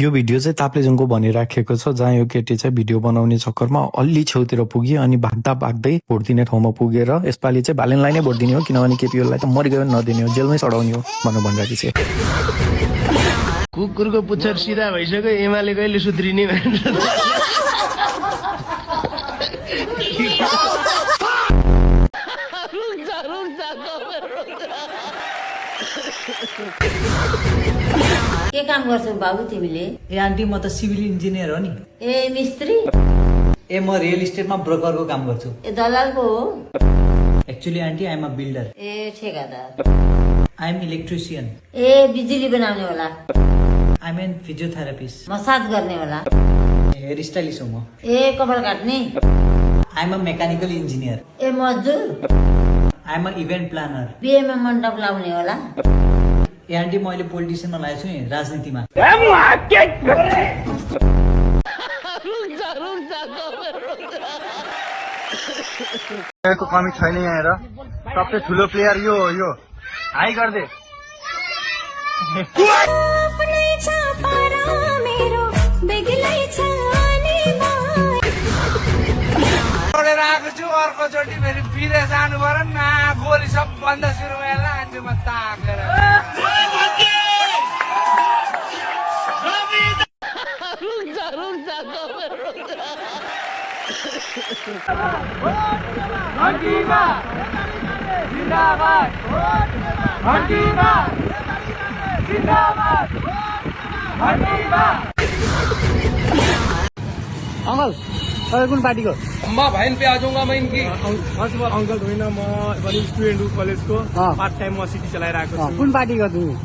यो भिडियो चाहिँ ताप्लेजुङको भनिराखेको छ, जहाँ यो केटी चाहिँ भिडियो बनाउने चक्करमा अलि छेउतिर पुग्यो अनि भाग्दा भाग्दै भोट दिने ठाउँमा पुगेर यसपालि चाहिँ बालेनलाई नै भोट दिने हो, किनभने केपीओललाई त मरिगयो नदिने हो, जेलमै सडाउने हो भनेर भनिरहेको छ। कुकुरको पुच्छर सिधा भइसक्यो, एमाले कहिले सुध्रिने के काम गर्छौ बाबु तिमीले? ए आन्टी म त सिभिल इन्जिनियर हो नि। ए मिस्त्री? ए म रियल इस्टेटमा ब्रोकरको काम गर्छु। ए दलालको हो? Actually aunty I am a builder. ए ठेकेदार? I am electrician. ए बिजुली बनाउने होला? I am physiotherapist. मसाज गर्ने होला? हेयर स्टाइलिस्ट हो म। ए कपाल काट्ने? I am a mechanical engineer. ए मजदुर? I am a event planner. बिहेमा मण्डप लाउने होला? ए आन्टी म अहिले पोलिटिसियनमा लागेको छु नि राजनीतिमा। को कमी छैन यहाँ हेर, सबै ठुलो प्लेयर यो हो, यो हाई गर्दे आएको छु। अर्कोचोटि फेरि विदेश जानु पर्यो न, गोली सबभन्दा सुरुमा लान्छु म ताकेर। अंकल तपाईँ कुन पार्टीको? म भाइन पे आ जाऊंगा मैं इनकी। फर्स्ट अफ अल अंकल होइन, म पनि स्टुडेन्ट हो कलेजको, पार्ट टाइम म सिटी चलाइरहेको छु। कुन पार्टीको तिमी?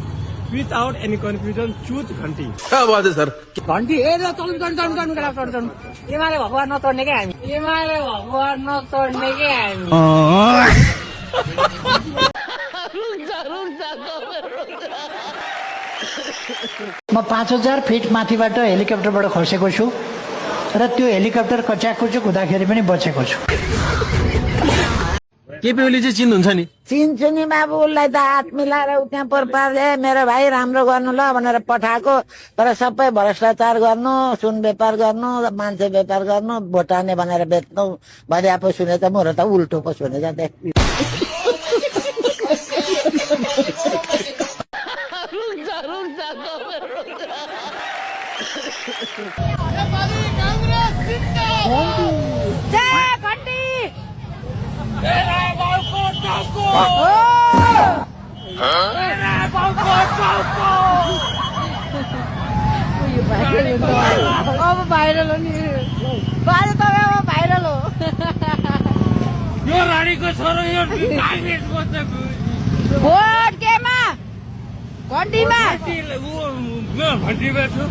विदाउट एनी कन्फ्युजन चुज घन्टी। क्या बात है सर? घन्टी ए ल चल्नु एमाले भगवान नतोड्ने क्या हामी, एमाले भगवान नतोड्ने क्या हामी। म 5000 फिट माथिबाट हेलिकप्टरबाट खसेको छु र त्यो हेलिकप्टर कच्याकुचुक हुँदाखेरि पनि बचेको छु। केपीओली चाहिँ चिन्नुहुन्छ नि? चिन्छु नि बाबु, उसलाई त हात मिलाएर उ त्यहाँ पर्पाले मेरो भाइ राम्रो गर्नु ल भनेर पठाएको, तर सबै भ्रष्टाचार गर्नु, सुन व्यापार गर्नु, मान्छे व्यापार गर्नु, भोटाने भनेर बेच्नु भने पो सुने त मेरो त उल्टो पो सुने जाँदै। अब भाइरल हो नि बाजे, तपाईँ अब भाइरल हो। यो रानीको छोरो यो काङ्ग्रेसको त भोट केमा? घन्टीमा? घन्टीमा छु।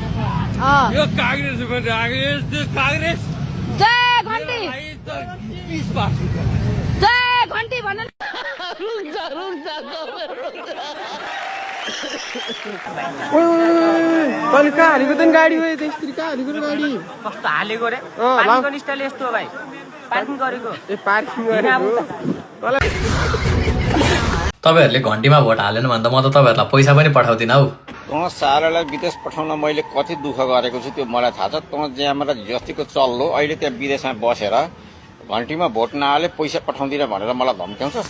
यो काङ्ग्रेसमा काङ्ग्रेस जय घन्टी, जय घन्टी भन। अनि कहाँ हालेको त गाडी हो, त्यसरी कहाँ हालेको गाडी? कस्तो हालेको रे? पार्किङ स्टाइल यस्तो हो भाइ, पार्किङ गरेको। ए पार्किङ गरेको। तपाईहरुले घन्टीमा भोट हालेन भन्दा म त तपाईहरुलाई पैसा पनि पठाउँदिन हौ। तँ सारालाई विदेश पठाउन मैले कति दुःख गरेको छु त्यो मलाई थाहा छ। तँ ज्याँबाट जतिको चल्लो अहिले त्यहाँ विदेशमा बसेर घन्टीमा भोट नहाले पैसा पठाउँदिन भनेर मलाई धम्क्याउँछस्।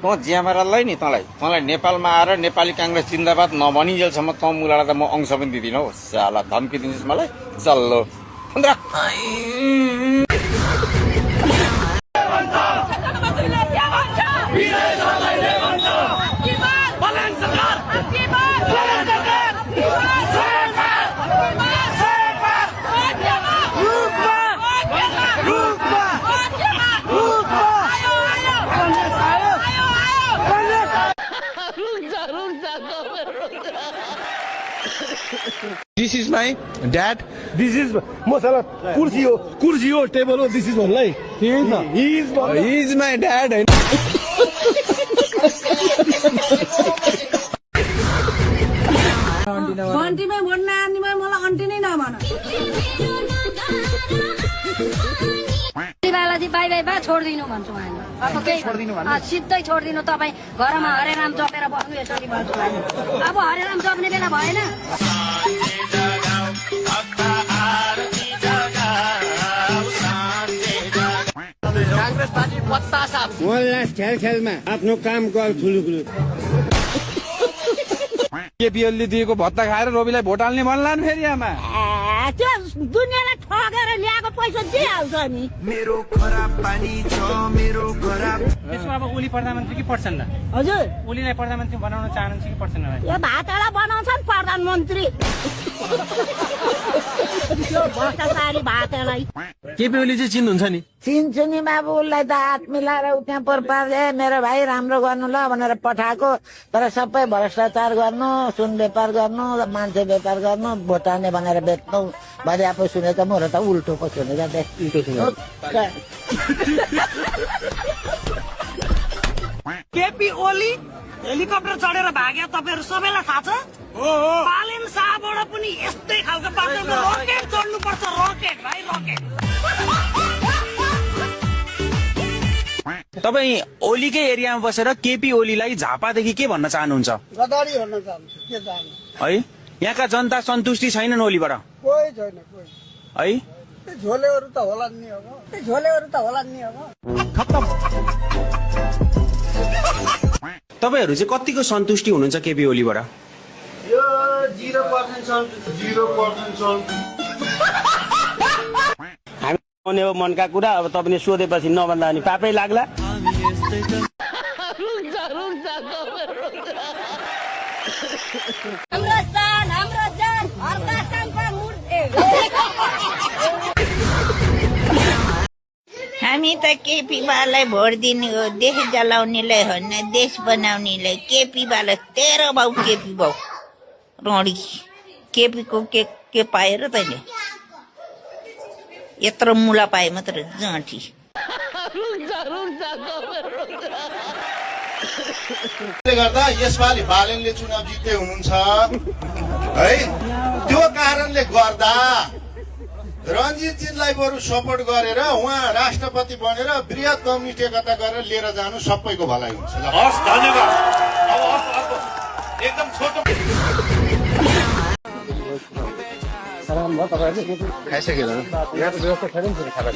तँ ज्याँबारलाई नि तँलाई नेपालमा आएर नेपाली काङ्ग्रेस जिन्दाबाद नभनिन्जेलसम्म तँ मुलालाई त म अंश पनि दिदिनँ हौ। साला धम्की दिन्छस् मलाई चल्लो। This is my dad. This is म साला कुर्सी हो टेबल हो, दिस इज भन्लाई He is my dad. घन्टीमै भोट नहाल्नेमा मलाई अन्टी नै नभन। बालाजी बाई बाई बा छोडिदिनु भन्छु हामी। अब केही सिधै छोडिदिनु, तपाईँ घरमा हरेराम जपेर बस्नु यसरी भन्छु हामी। अब हरेराम जप्ने बेला भएन। खेल खेलमा आफ्नो काम गर ठुलो केपिएलले दिएको भत्ता खाएर रोबीलाई भोट हाल्ने भन्ला नि फेरि आमा त्यो दुनियाँलाई ठगेर ल्याएको पैसा दिइहाल्छ नि मेरो खराब पानी छ मेरो खराब त्यसो अब ओली प्रधानमन्त्री कि पर्छन् त हजुर ओलीलाई प्रधानमन्त्री बनाउन चाहनुहुन्छ कि पर्छन् यो भातडा बनाउँछन् प्रधानमन्त्री त्यो भ्रष्टाचारी भातलाई केपी ओली चाहिँ चिन्नुहुन्छ नि चिन्छु नि बाबु उसलाई त हात मिलाएर उ त्यहाँ पर्पार मेरो भाइ राम्रो गर्नु ल भनेर पठाएको तर सबै भ्रष्टाचार गर्नु सुन व्यापार गर्नु मान्छे व्यापार गर्नु भोटाने भनेर बेच्नु भने आफू सुनेको म त उल्टो पो सुनेको केपी ओली हेलिकप्टर चढेर भाग्यो तपाईहरु सबैलाई थाहा छ पालेन शाहबाट पनि यस्तै खालको बाटोमा रकेट चढ्नु पर्छ रकेट भाइ रकेट तपाईँ ओलीकै एरियामा बसेर केपी ओलीलाई झापादेखि के भन्न चाहनुहुन्छ गदारी भन्न चाहन्छु के चाहनु है यहाँका जनता सन्तुष्टि छैनन् ओलीबाट कोही छैन कोही है झोलेहरू त होला नि अब झोलेहरू त होला नि अब तपाईँहरू चाहिँ कतिको सन्तुष्टि हुनुहुन्छ केपी ओलीबाट यो 0% सन्तुष्टि 0% हामी हो मनका कुरा अब तपाईँले सोधेपछि नभन्दा अनि पापै लाग्ला हाम्रो जान हर्का साङपा मुर्ते हामी त केपी बालाई भोट दिने हो देश जलाउनेलाई होइन देश बनाउनेलाई केपी बाला तेरो बाउ केपी बाउ रडी केपीको के पाएर तैँले यत्रो मुला पाए मात्र जाँठी गर्दा यसपालि बालेनले चुनाव जित्दै हुनुहुन्छ है त्यो कारणले गर्दा रञ्जितजीलाई बरु सपोर्ट गरेर उहाँ राष्ट्रपति बनेर वृहत कम्युनिस्ट एकता गरेर लिएर जानु सबैको भलाइ हुन्छ हस् धन्यवाद एकदम छोटो खाइसकेर यहाँ त व्यवस्था छैन नि खानाको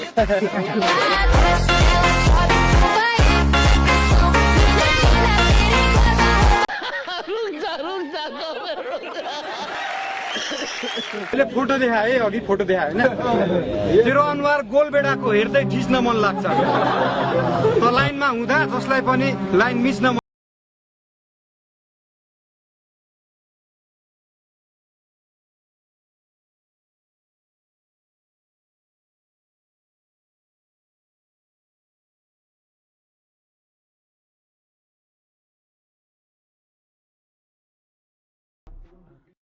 फोटो देखाए अघि फोटो देखाए होइन तेरो अनुहार गोलबेडाको हेर्दै खिच्न मन लाग्छ त लाइनमा हुँदा जसलाई पनि लाइन मिच्न